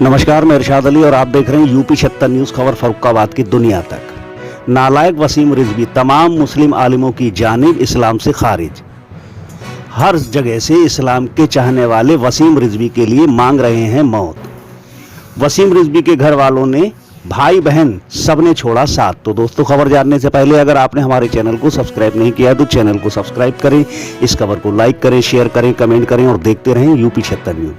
नमस्कार, मैं इरशाद अली और आप देख रहे हैं यूपी 76 न्यूज़ खबर फर्रुखाबाद की दुनिया तक। नालायक वसीम रिजवी तमाम मुस्लिम आलिमों की जानिब इस्लाम से खारिज। हर जगह से इस्लाम के चाहने वाले वसीम रिजवी के लिए मांग रहे हैं मौत। वसीम रिजवी के घर वालों ने, भाई बहन सब ने छोड़ा साथ। तो दोस्तों, खबर जानने से पहले अगर आपने हमारे चैनल को सब्सक्राइब नहीं किया तो चैनल को सब्सक्राइब करें, इस खबर को लाइक करें, शेयर करें, कमेंट करें और देखते रहें यूपी 76 न्यूज़।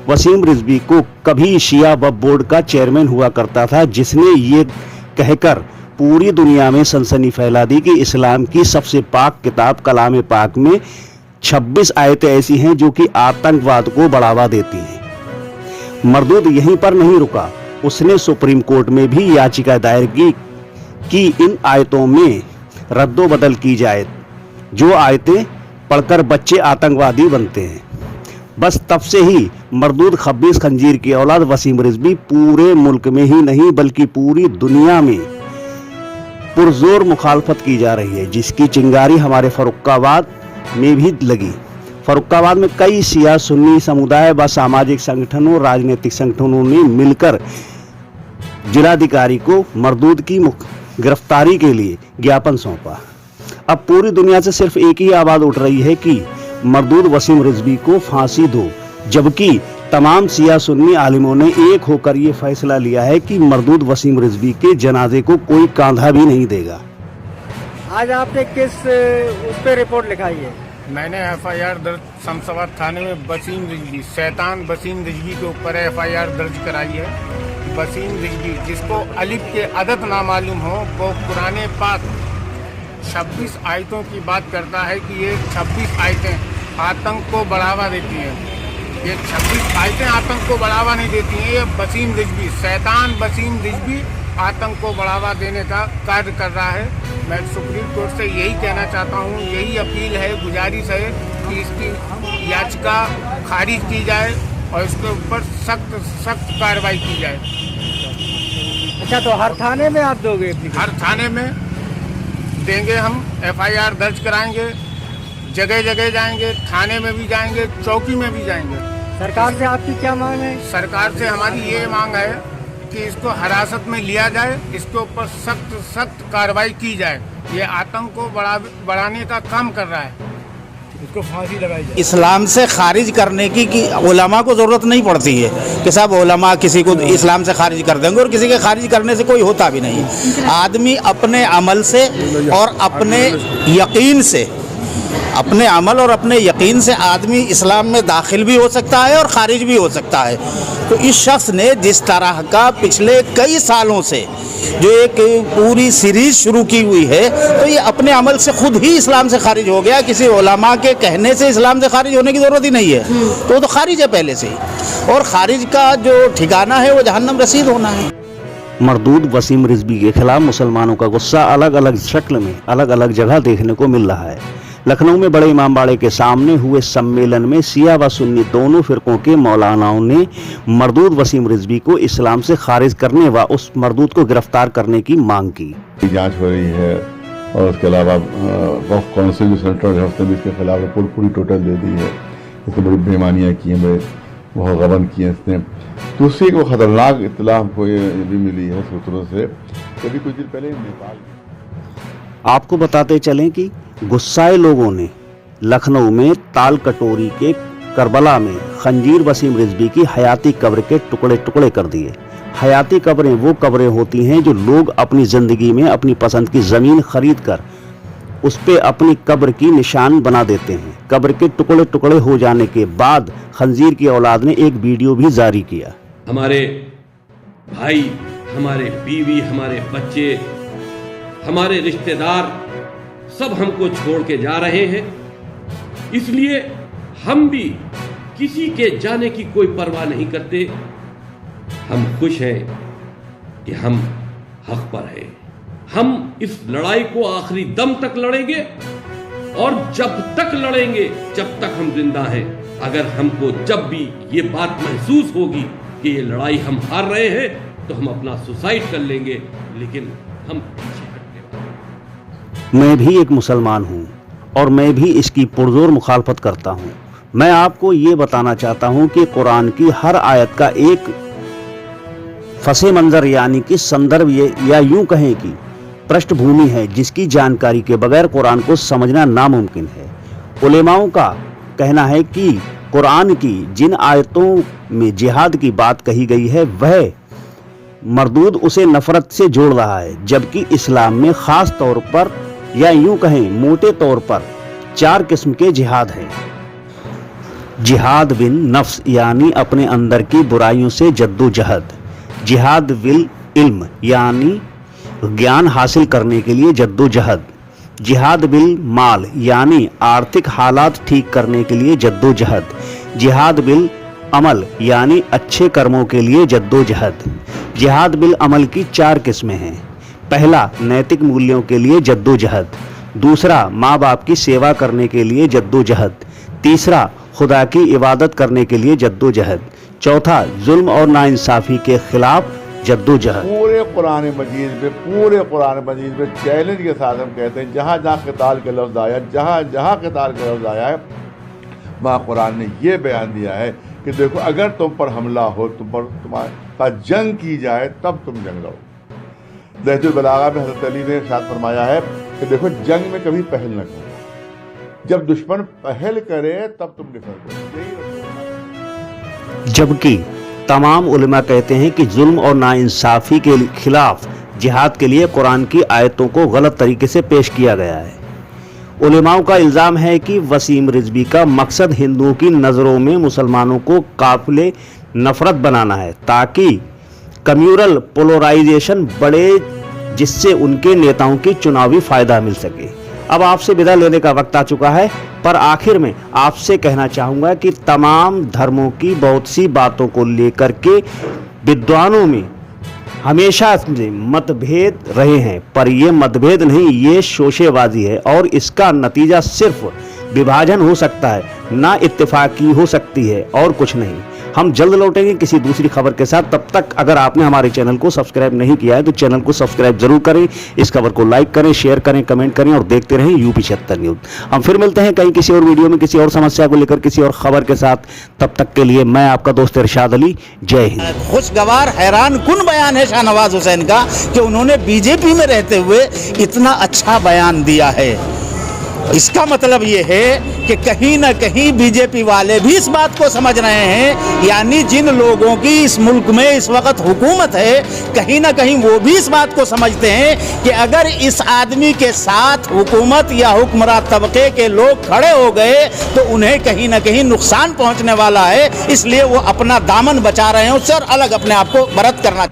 वसीम रिजवी को कभी शिया वक्फ बोर्ड का चेयरमैन हुआ करता था, जिसने ये कहकर पूरी दुनिया में सनसनी फैला दी कि इस्लाम की सबसे पाक किताब कलाम पाक में 26 आयतें ऐसी हैं जो कि आतंकवाद को बढ़ावा देती हैं। मरदूद यहीं पर नहीं रुका, उसने सुप्रीम कोर्ट में भी याचिका दायर की कि इन आयतों में रद्दोबदल की जाए, जो आयतें पढ़कर बच्चे आतंकवादी बनते हैं। बस तब से ही मरदूद खब्बीस खंजीर की औलाद वसीम रिजवी पूरे मुल्क में ही नहीं बल्कि पूरी दुनिया में पुरजोर मुखालफत की जा रही है, जिसकी चिंगारी हमारे फर्रुखाबाद में भी लगी। फर्रुखाबाद में कई शिया सुन्नी समुदाय व सामाजिक संगठनों, राजनीतिक संगठनों ने मिलकर जिलाधिकारी को मरदूद की गिरफ्तारी के लिए ज्ञापन सौंपा। अब पूरी दुनिया से सिर्फ एक ही आवाज उठ रही है कि मरदूद वसीम रिजवी को फांसी दो, जबकि तमाम शिया सुन्नी आलिमों ने एक होकर ये फैसला लिया है कि मरदूद वसीम रिजवी के जनाजे को कोई कांधा भी नहीं देगा। आज आपने किस उस पे रिपोर्ट लिखाई है? मैंने एफआईआर दर्ज शमशाबाद थाने में वसीम रिजवी, शैतान वसीम रिजवी के ऊपर एफआईआर दर्ज कराई है। वसीम रिजवी, जिसको अलिफ के अदद ना मालूम हो, वो कुरान पाक 26 आयतों की बात करता है कि ये 26 आयतें आतंक को बढ़ावा देती हैं। ये 26 आयतें आतंक को बढ़ावा नहीं देती हैं। ये वसीम रिजवी, शैतान वसीम रिजवी आतंक को बढ़ावा देने का कार्य कर रहा है। मैं सुप्रीम कोर्ट से यही कहना चाहता हूँ, यही अपील है, गुजारिश है कि इसकी याचिका खारिज की जाए और इसके ऊपर सख्त कार्रवाई की जाए। अच्छा, तो हर थाने में आप दोगे? हर थाने में देंगे, हम एफआईआर दर्ज कराएंगे, जगह जगह जाएंगे, थाने में भी जाएंगे, चौकी में भी जाएंगे। सरकार से आपकी क्या मांग है? सरकार से हमारी ये मांग है कि इसको हिरासत में लिया जाए, इसके ऊपर सख्त कार्रवाई की जाए। ये आतंक को बढ़ाने का काम कर रहा है, इसको फांसी लगाई जाए। इस्लाम से खारिज करने की उलमा को ज़रूरत नहीं पड़ती है कि सब उलमा किसी को इस्लाम से खारिज कर देंगे, और किसी के खारिज करने से कोई होता भी नहीं। आदमी अपने अमल से और अपने यकीन से, अपने अमल और अपने यकीन से आदमी इस्लाम में दाखिल भी हो सकता है और खारिज भी हो सकता है। तो इस शख्स ने जिस तरह का पिछले कई सालों से जो एक पूरी सीरीज शुरू की हुई है, तो ये अपने अमल से खुद ही इस्लाम से खारिज हो गया। किसी उलमा के कहने से इस्लाम से खारिज होने की ज़रूरत ही नहीं है, तो वो तो खारिज है पहले से ही, और खारिज का जो ठिकाना है वो जहन्नम रसीद होना है। मरदूद वसीम रिजवी के खिलाफ मुसलमानों का गुस्सा अलग अलग शक्ल में अलग अलग जगह देखने को मिल रहा है। लखनऊ में बड़े इमामबाड़े के सामने हुए सम्मेलन में शिया व सुन्नी दोनों फिरकों के मौलानाओं ने मरदूद वसीम रिजवी को इस्लाम से खारिज करने व उस मरदूद को गिरफ्तार करने की मांग की। जांच हो रही है और उसके अलावा वक्फ काउंसिल जो सेंट्रल है उसने भी इसके खिलाफ रिपोर्ट पूरी टोटल दे दी है। इसने बड़ी बेईमानियाँ की हैं, बहुत गबन किए हैं इसने। दूसरी को खतरनाक इत्तला हमको ये भी मिली है सूत्रों से, कभी कुछ दिन पहले नेपाल। आपको बताते चलें कि गुस्साए लोगों ने लखनऊ में ताल कटोरी के करबला में खंजीर वसीम रिजवी की हयाती कब्र के टुकड़े टुकड़े कर दिए। हयाती कब्रें वो कब्रें होती हैं जो लोग अपनी ज़िंदगी में अपनी पसंद की ज़मीन खरीद कर उस पे अपनी कब्र की निशान बना देते हैं। कब्र के टुकड़े टुकड़े हो जाने के बाद खंजीर की औलाद ने एक वीडियो भी जारी किया। हमारे भाई, हमारे बीवी, हमारे बच्चे, हमारे रिश्तेदार सब हमको छोड़ के जा रहे हैं, इसलिए हम भी किसी के जाने की कोई परवाह नहीं करते। हम खुश हैं कि हम हक पर हैं। हम इस लड़ाई को आखिरी दम तक लड़ेंगे, और जब तक लड़ेंगे जब तक हम जिंदा हैं। अगर हमको जब भी ये बात महसूस होगी कि ये लड़ाई हम हार रहे हैं, तो हम अपना सुसाइड कर लेंगे, लेकिन हम पीछे हटने वाले। मैं भी एक मुसलमान हूँ और मैं भी इसकी पुरजोर मुखालफत करता हूँ। मैं आपको ये बताना चाहता हूँ कि कुरान की हर आयत का एक फसे मंजर यानी कि संदर्भ या यूं कहें कि पृष्ठभूमि है जिसकी जानकारी के बगैर कुरान को समझना नामुमकिन है। उलेमाओं का कहना है कि कुरान की जिन आयतों में जिहाद की बात कही गई है वह मरदूद उसे नफरत से जोड़ रहा है, जबकि इस्लाम में खास तौर पर या यूं कहें मोटे तौर पर 4 किस्म के जिहाद हैं। जिहाद बिन नफ्स यानी अपने अंदर की बुराइयों से जद्दोजहद, जिहाद बिल इल्म यानी ज्ञान हासिल करने के लिए जद्दोजहद, जिहाद बिल माल यानी आर्थिक हालात ठीक करने के लिए जद्दोजहद, जिहाद बिल अमल यानी अच्छे कर्मों के लिए जद्दोजहद। जिहाद बिल अमल की 4 किस्में हैं। पहला, नैतिक मूल्यों के लिए जद्दोजहद। दूसरा, माँ बाप की सेवा करने के लिए जद्दोजहद। तीसरा, खुदा की इबादत करने के लिए जद्दोजहद। चौथा, जुल्म और नाइंसाफी के खिलाफ जद्दोजहद। पूरे कुरान मजीद में चैलेंज के साथ हम कहते हैं जहाँ जहाँ क़िताल का लफ्ज़ आया, जहाँ जहाँ क़िताल का लफ्ज़ आया है वहाँ कुरान ने ये बयान दिया है कि देखो अगर तुम पर हमला हो, तुम्हारे साथ जंग की जाए तब तुम जंग लड़ो। नहजुल बलागा में हज़रत अली ने इरशाद फरमाया है कि देखो जंग में कभी पहल न करो, जब दुश्मन पहल करे तब तुम डिफर करो। जबकि तमाम उलमा कहते हैं कि जुल्म और नाइंसाफी के खिलाफ जिहाद के लिए कुरान की आयतों को गलत तरीके से पेश किया गया है। उलेमाओं का इल्ज़ाम है कि वसीम रिजवी का मकसद हिंदुओं की नज़रों में मुसलमानों को काबिले नफरत बनाना है ताकि कम्यूनल पोलराइजेशन बढ़े, जिससे उनके नेताओं की चुनावी फायदा मिल सके। अब आपसे विदा लेने का वक्त आ चुका है, पर आखिर में आपसे कहना चाहूँगा कि तमाम धर्मों की बहुत सी बातों को लेकर के विद्वानों में हमेशा मतभेद रहे हैं, पर ये मतभेद नहीं, ये शोशेबाजी है और इसका नतीजा सिर्फ विभाजन हो सकता है, ना इत्तेफाकी हो सकती है और कुछ नहीं। हम जल्द लौटेंगे किसी दूसरी खबर के साथ। तब तक अगर आपने हमारे चैनल को सब्सक्राइब नहीं किया है तो चैनल को सब्सक्राइब जरूर करें, इस खबर को लाइक करें, शेयर करें, कमेंट करें और देखते रहें यूपी 76 न्यूज़। हम फिर मिलते हैं कहीं किसी और वीडियो में किसी और समस्या को लेकर किसी और खबर के साथ। तब तक के लिए मैं आपका दोस्त इरशाद अली, जय हिंद। खुशगवार हैरान कुन बयान है शाहनवाज हुसैन का कि उन्होंने बीजेपी में रहते हुए इतना अच्छा बयान दिया है। इसका मतलब ये है कि कहीं ना कहीं बीजेपी वाले भी इस बात को समझ रहे हैं, यानी जिन लोगों की इस मुल्क में इस वक्त हुकूमत है, कहीं ना कहीं वो भी इस बात को समझते हैं कि अगर इस आदमी के साथ हुकूमत या हुक्मरान तबके के लोग खड़े हो गए तो उन्हें कहीं ना कहीं नुकसान पहुंचने वाला है, इसलिए वो अपना दामन बचा रहे हैं उससे और अलग अपने आप को बरत करना।